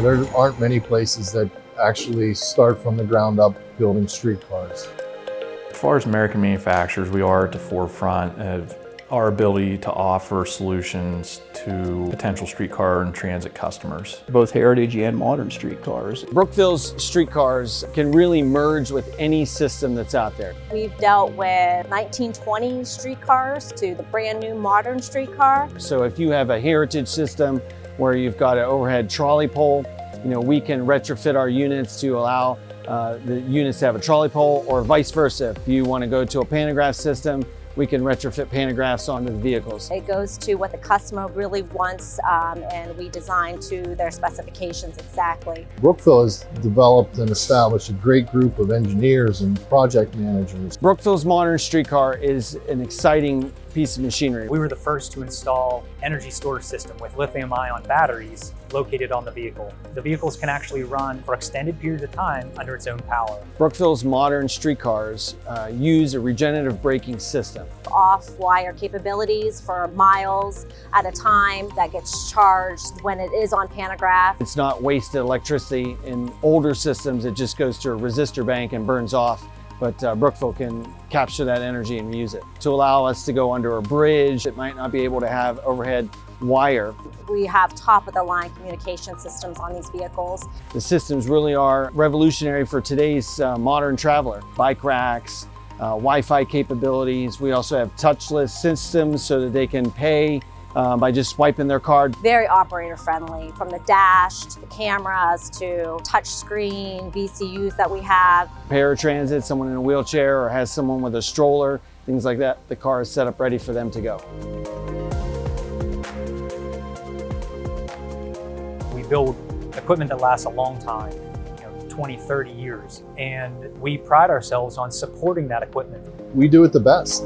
There aren't many places that actually start from the ground up building streetcars. As far as American manufacturers, we are at the forefront of our ability to offer solutions to potential streetcar and transit customers. Both heritage and modern streetcars. Brookville's streetcars can really merge with any system that's out there. We've dealt with 1920 streetcars to the brand new modern streetcar. So if you have a heritage system where you've got an overhead trolley pole, we can retrofit our units to allow the units to have a trolley pole, or vice versa. If you want to go to a pantograph system, we can retrofit pantographs onto the vehicles. It goes to what the customer really wants, and we design to their specifications exactly. Brookville has developed and established a great group of engineers and project managers. Brookville's modern streetcar is an exciting piece of machinery. We were the first to install energy storage system with lithium-ion batteries located on the vehicle. The vehicles can actually run for extended periods of time under its own power. Brookville's modern streetcars use a regenerative braking system. Off-wire capabilities for miles at a time that gets charged when it is on pantograph. It's not wasted electricity. In older systems, it just goes to a resistor bank and burns off. But Brookville can capture that energy and use it to allow us to go under a bridge that might not be able to have overhead wire. We have top-of-the-line communication systems on these vehicles. The systems really are revolutionary for today's modern traveler. Bike racks, Wi-Fi capabilities. We also have touchless systems so that they can pay by just swiping their card. Very operator friendly, from the dash to the cameras to touch screen VCUs that we have. Paratransit, someone in a wheelchair or has someone with a stroller, things like that, the car is set up ready for them to go. We build equipment that lasts a long time, 20, 30 years, and we pride ourselves on supporting that equipment. We do it the best.